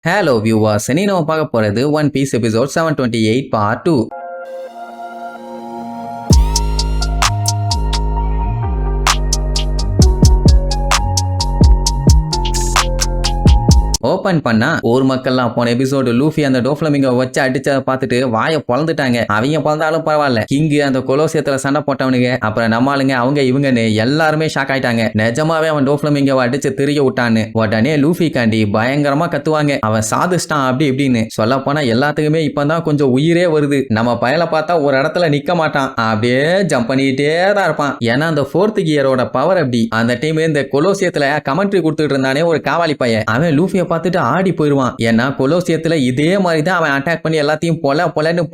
Hello viewers, இன்னைக்கு நம்ம பார்க்க போறது One Piece episode 728 part 2. Open பண்ணா ஊர் மக்கள்லாம் போன எபிசோடு லூஃபி அந்த டோஃப்ளமிங்கோ வச்சு அடிச்சதை பார்த்துட்டு வாயை பொழந்துட்டாங்க. அவங்க பொழந்தாலும் பரவாயில்ல, கிங்கு அந்த கொலோசியத்துல சண்டை போட்டவனுங்க அப்புறம் நம்மளுங்க அவங்க இவங்கன்னு எல்லாருமே ஷாக் ஆயிட்டாங்க. நிஜமாவே அவன் டோஃப்ளமிங்கோவை அடிச்சு திரிய விட்டான்னு உடனே லூஃபி காண்டி பயங்கரமா கத்துவாங்க, அவன் சாதிச்சிட்டான் அப்படி இப்படின்னு. சொல்ல போனா எல்லாத்துக்குமே இப்பதான் கொஞ்சம் உயிரே வருது. நம்ம பயலை பார்த்தா ஒரு இடத்துல நிக்க மாட்டான், அப்படியே ஜம்ப் பண்ணிக்கிட்டே தான் இருப்பான். ஏன்னா அந்த 4th கியரோட பவர் அப்படி. அந்த டைம் இந்த கொலோசியத்துல கமெண்ட்ரி கொடுத்துட்டு இருந்தானே ஒரு காவாலி பையன், அவன் லூஃபியை பார்த்துட்டு ஆடி போயிருவான். ஏன்னா கொலோசியத்துல இதே மாதிரி தான் அவன் அட்டாக் பண்ணி எல்லாத்தையும்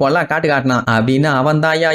பொல காட்டினான். அப்படின்னு அவன் தாயா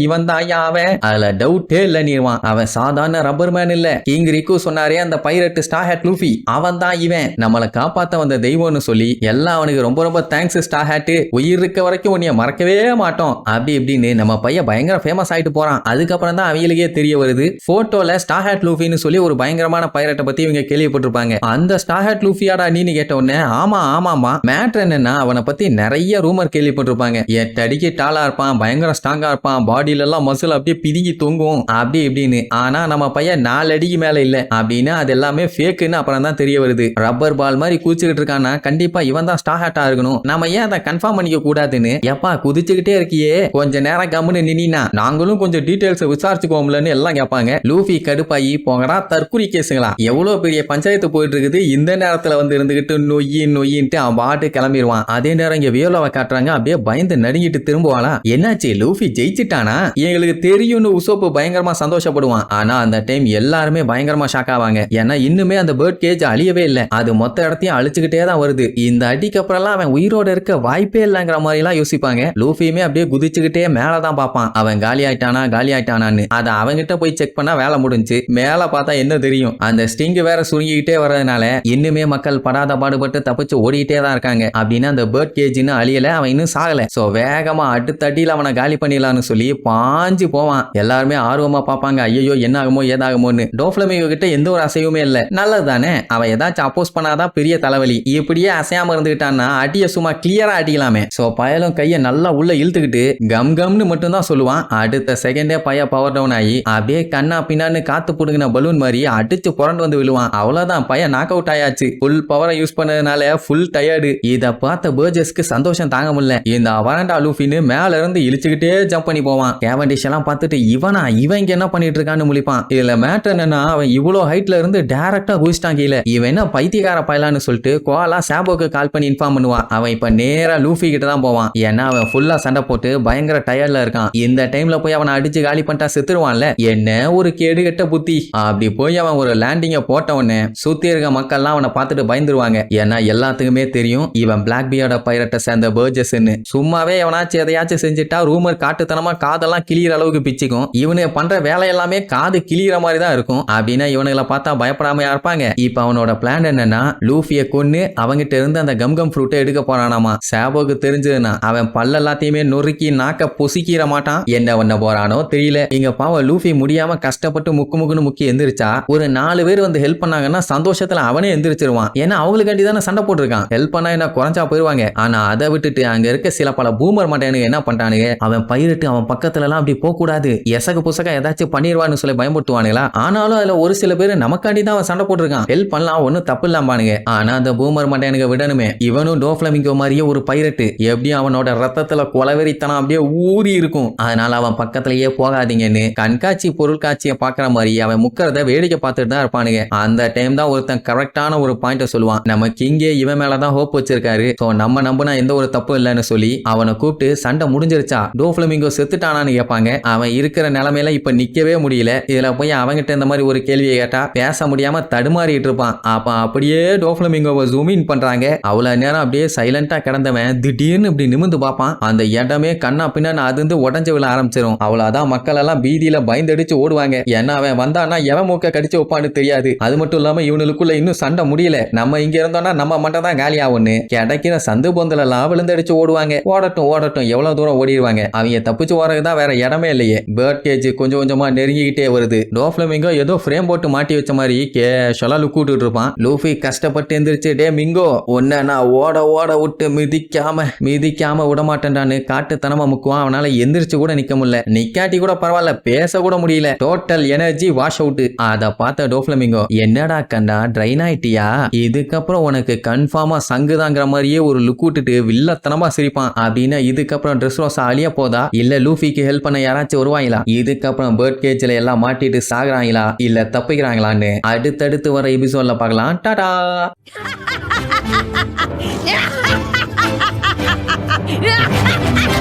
இவன் தாயா அவன், அதுல டவுட்டே இல்ல நீர்வான். அவன் சாதாரண ரப்பர் மேன் இல்ல. கிங் ரிக்கு சொன்னாரே அந்த பைரட் ஸ்டார் ஹேட் லூஃபி, அவன் தான் இவன், நம்மளை காப்பாத்த வந்த தெய்வம்னு சொல்லி எல்லாம் அவனுக்கு ரொம்ப ரொம்ப தேங்க்ஸ் ஸ்டார் ஹேட், உயிர் இருக்க வரைக்கும் உன்னைய மறக்கவே மாட்டோம் அப்படி இப்படின்னு நம்ம பையன் பயங்கர ஃபேமஸ் ஆயிட்டு போறான். அதுக்கப்புறம் தான் அவங்களுக்கே தெரிய வருது, போட்டோல ஸ்டார் ஹேட் லூஃபின்னு சொல்லி ஒரு பயங்கரமான பைரட்டை பத்தி இவங்க கேள்விப்பட்டிருப்பாங்க. அந்த ஸ்டார் ஹேட் லூஃபியாடா நீ கேட்ட உடனே ஆமா மேட்டர் என்னன்னா அவனை பத்தி நிறைய ரூமர் கேள்விப்பட்டிருப்பாங்க. 8 அடிக்கு டாலா இருப்பான், பயங்கர ஸ்ட்ராங்கா இருப்பான், பாடியில எல்லாம் மசில் அப்படியே பிதுங்கி தொங்கும் அப்படி இப்படின்னு. ஆனா நம்ம பையன் 4 அடிக்கு மேல இல்ல அப்படின்னு அது எல்லாமே ஃபேக்குன்னு அப்புறம் தான் தெரிய வருது. ரப்பர் பால் மாதிரி குதிச்சுக்கிட்டு இருக்கானா கண்டிப்பா இவன் தான் ஸ்டார் ஹேட்டா இருக்கணும். நம்ம ஏன் அதை கன்ஃபார்ம் பண்ணிக்க கூடாதுன்னு, எப்பா குதிச்சுக்கிட்டே இருக்கியே கொஞ்ச நேரம் கம்முன்னு நின்னா நாங்களும் கொஞ்சம் டீடைல்ஸ் விசாரிச்சுக்கோம்லன்னு எல்லாம் கேட்பாங்க. லூஃபி கடுப்பாயி போங்கடா தற்கொலை கேசுங்களா, எவ்வளவு பெரிய பஞ்சாயத்து போயிட்டு இருக்குது, இந்த நேரத்துல வந்து இருந்துகிட்டு நொய்யின்ட்டு அவன் பாட்டு கிளம்பிடுவான். அதே நேரம் இங்க வியோலாவை காட்டுறாங்க, அப்படியே பயந்து நடுங்கிட்டு திரும்புவாளா. என்னாச்சு லூஃபி ஜெயிச்சிட்டானா, எங்களுக்கு தெரியும்னு உசோப்பு பயங்கரமா சந்தோஷப்படுவான். ஆனா அந்த டைம் எல்லாருமே பயங்கரமா ஷாக் ஆவாங்க. ஏன்னா இன்னுமே அந்த பேர்ட் கேஜ் அழியவே இல்லை, அது மொத்த இடத்தையும் அழிச்சுக்கிட்டே தான் வருது. இந்த அடிக்கு அப்புறம் அவன் உயிரோட இருக்க வாய்ப்பே இல்லைங்கிற மாதிரி எல்லாம் யோசிப்பாங்க. லூஃபியுமே அப்படியே குதிச்சுக்கிட்டே மேலதான் பார்ப்பான், அவன் காலி ஆயிட்டானான்னு. அதை அவங்கிட்ட போய் செக் பண்ணா வேலை முடிஞ்சு. மேல பார்த்தா என்ன தெரியும், அந்த ஸ்டிங் வேற சுருங்கிக்கிட்டே வர்றதுனால இன்னுமே மக்கள் படாத பாடுபட்டு தப்பிச்சு ஓடிட்டே தான் இருக்காங்க. அப்படின்னு அந்த பேர்ட் கேஜ்னு அழியல, அவன் இன்னும் சாகல. சோ வேகமா அடுத்த அடியில் அவனை காலி பண்ணிடலாம்னு சொல்லி பாஞ்சு போவான். எல்லாருமே ஆர்வமா பார்ப்பாங்க, ஐயோ என்ன ஆகுமோ ஏதாகுமோன்னு. டோஃப்ளமிங்கோ கிட்ட எந்த ஒரு அசைவுமே இல்ல. நல்லது தானே, அவன் ஏதாச்சும் அப்போஸ் பண்ணாதான் பெரிய தலைவலி. இப்படியே அசையாம இருந்துகிட்டான்னா அடிய சும்மா கிளியரா அடிக்கலாமே. சோ பயலும் கைய நல்லா உள்ள இழுத்துக்கிட்டு கம்னு மட்டும் தான் சொல்லுவான். அடுத்த செகண்டே பைய பவர் டவுன் ஆகி அப்படியே கண்ணா பின்னான்னு காத்து புடுங்கின பலூன் மாதிரி அடிச்சு புரண்டு வந்து விழுவான். அவ்வளவுதான், பையன் நாக் அவுட் ஆயாச்சு. ஃபுல் பவரை யூஸ் பண்ணதுனால ஃபுல் டயர்டு. இத பார்த்த பர்ஜஸ்க்கு சந்தோஷம் தாங்க முடியல. இந்த அவரண்டா லூஃபின்னு மேல இருந்து இழுச்சுக்கிட்டே ஜம்ப் பண்ணி போவான். கேவண்டிஷ் எல்லாம் பார்த்துட்டு இவன் இங்க என்ன பண்ணிட்டு இருக்கான்னு முழிப்பான். இதுல மேட்டர் என்னன்னா அவன் இவ்வளவு ஹைட்ல இருந்து டைரக்டா குதிச்சிட்டான் கீழே. இவன் என்ன பைத்தியக்கார பயலான்னு சொல்லிட்டு கோலா சாபோக்கு கால் பண்ணி இன்ஃபார்ம் பண்ணுவான். அவன் இப்ப நேரா லூஃபி கிட்ட தான் போவான். ஏன்னா அவன் ஃபுல்லா சண்டை போட்டு பயங்கர டயர்ட்ல இருக்கான். இந்த டைம்ல போய் அவனை அடிச்சு காலி பண்ணிட்டா செத்துருவான்ல, என்ன ஒரு கேடு கெட்ட புத்தி. அப்படி போய் அவன் ஒரு லேண்டிங்க போட்ட உடனே சுத்தி இருக்க மக்கள்லாம் அவனை பார்த்துட்டு பயந்துருவாங்க. ஏன்னா எல்லாத்துக்குமே தெரியும் இவன் பிளாக் பியர்ட பைரட்டை சேர்ந்த பர்ஜஸ்ன்னு. சும்மாவே எவனாச்சும் எதையாச்சும் செஞ்சுட்டா ரூமர் காட்டுத்தனமா காதெல்லாம் கிளியிற அளவுக்கு பிச்சுக்கும். இவனு பண்ற வேலை எல்லாமே காது கிளியிற மாதிரி தான் இருக்கும். அப்படின்னா இவனுங்களை பார்த்தா பயப்படாம இருப்பாங்க. இப்ப அவனோட பிளான் என்னன்னா லூஃபியை கொன்னு அவங்கிட்ட இருந்து அந்த கம் ஃப்ரூட்டை எடுக்க போறானாமா. சாபோக்கு தெரிஞ்சதுன்னா அவன் பல்ல எல்லாத்தையுமே நொறுக்கி நாக்க பொசிக்கிற மாட்டான். என்ன பண்ண போறானோ தெரியல. இங்க பாவம் லூஃபி முடியாம கஷ்டப்பட்டு முக்குன்னு முக்கி எந்திரிச்சா ஒரு 4 பேர் வந்து ஹெல்ப் பண்ணாங்கன்னா சந்தோஷத்துல அவனே எந்திரிச்சிருவான். ஏன்னா அவங்களுக்காண்டி தானே சண்டை போட்டிருக்கான். ஹெல்ப் பண்ணா என்ன குறைஞ்சா போயிருவாங்க. ஆனா அதை விட்டுட்டு அங்க இருக்க சில பல பூமர் மாட்டானுங்க என்ன பண்றானுங்க, அவன் பயிரிட்டு அவன் பக்கத்துல எல்லாம் அப்படி போக கூடாது, எசகு புசக ஏதாச்சும் பண்ணிடுவான்னு சொல்லி பயமுறுத்துவானுங்களா. ஆனாலும் அதுல ஒரு சில பேர் நமக்காண்டி தான் அவன் சண்டை போட்டிருக்கான், ஹெல்ப் பண்ணலாம் ஒன்னும் தப்பு இல்லாமானுங்க. ஆனா அந்த பூமர் மாட்டானுங்க விடணுமே. இவனும் டோஃப்ளமிங்கோ மாதிரியே ஒரு பைரட்டு, எப்படியும் அவனோட ரத்தத்துல கொலவெறித்தனம் அப்படியே ஊறி இருக்கும். அதனால அவன் பக்கத்திலேயே போகாதீங்கன்னு கண்காட்சி பொருள் காட்சியை பாக்குற மாதிரி அவன் முக்கிறத வேடிக்கை பார்த்துட்டு தான் இருப்பானுங்க. அந்த டைம் தான் ஒருத்தன் கரெக்டான ஒரு பாயிண்ட சொல்லுவான், நம்ம கிங்கே இவன் மேலதான் ஹோப் வச்சிருக்காரு, சோ நம்ம நம்பினா எந்த ஒரு தப்பு இல்லைன்னு சொல்லி அவனை கூப்பிட்டு சண்டை முடிஞ்சிருச்சா டோஃப்ளமிங்கோ செத்துட்டானான்னு கேட்பாங்க. அவன் இருக்கிற நிலைமையில இப்ப நிக்கவே முடியல. இதுல போய் அவங்கிட்ட இந்த மாதிரி ஒரு கேள்வியை கேட்டா பேச முடியாம தடுமாறிட்டு இருப்பான். அப்ப அப்படியே டோஃப்ளமிங்கோவை ஜூம் இன் பண்றாங்க. அவ்வளவு நேரம் அப்படியே சைலண்டா கிடந்தவன் திடீர்னு இப்படி நிமிந்து பார்ப்பான். அந்த இடமே கண்ணா பின்னா அது உடஞ்சு விழ ஆரம்பிச்சிடும். அவ்வளவுதான், மக்கள் எல்லாம் பீதியில பயந்தடிச்சு ஓடுவாங்க. ஏன்னா அவன் வந்தானா எவன் மூக்க கடிச்சு வைப்பான்னு தெரியாது. அது மட்டும் இல்லாம இவனுக்குள்ள இன்னும் சண்டை முடியல. நம்ம இங்க இங்க இருந்தோம்னா நம்ம மட்டும் தான் காலி ஆகும்னு கிடைக்கிற சந்து பொந்தல எல்லாம் விழுந்தடிச்சு ஓடுவாங்க. ஓடட்டும் எவ்வளவு தூரம் ஓடிடுவாங்க. அவங்க தப்பிச்சு ஓடுறதுதான் வேற இடமே இல்லையே. பேர்ட் கேஜ் கொஞ்சம் கொஞ்சமா நெருங்கிக்கிட்டே வருது. டோஃப்ளமிங்கோ ஏதோ ஃப்ரேம் போட்டு மாட்டி வச்ச மாதிரி கேஷலா லுக் விட்டுட்டு இருப்பான். லூஃபி கஷ்டப்பட்டு எந்திரிச்சு, டே மிங்கோ உன்ன நான் ஓட விட்டு மிதிக்காம விட மாட்டேன்டான்னு காட்டுத்தனமா முக்குவான். அவனால எந்திரிச்சு கூட நிக்க முடியல. நிக்காட்டி கூட பரவாயில்ல, பேச கூட முடியல. Total energy wash out. அத பார்த்த டோஃப்ளமிங்கோ, என்னடா கண்டா ட்ரைன் ஆயிட்டியா? இதுக்கப்புறம் உனக்கு கன்ஃபார்மா சங்குதாங்கிற மாதிரியே ஒரு லுக் விட்டுட்டு வில்லத்தனமா சிரிப்பான். அப்படின்னா இதுக்கப்புறம் ட்ரெஸ் ரோஸா அழிய போதா, இல்ல லூஃபிக்கு ஹெல்ப் பண்ண யாராச்சும் வருவாங்களா, இதுக்கப்புறம் பேர்ட் கேஜ்ல எல்லாம் மாட்டிட்டு சாகுறாங்களா இல்ல தப்பிக்கிறாங்களான்னு அடுத்தடுத்து வர எபிசோட்ல பார்க்கலாம். டாடா. Yeah!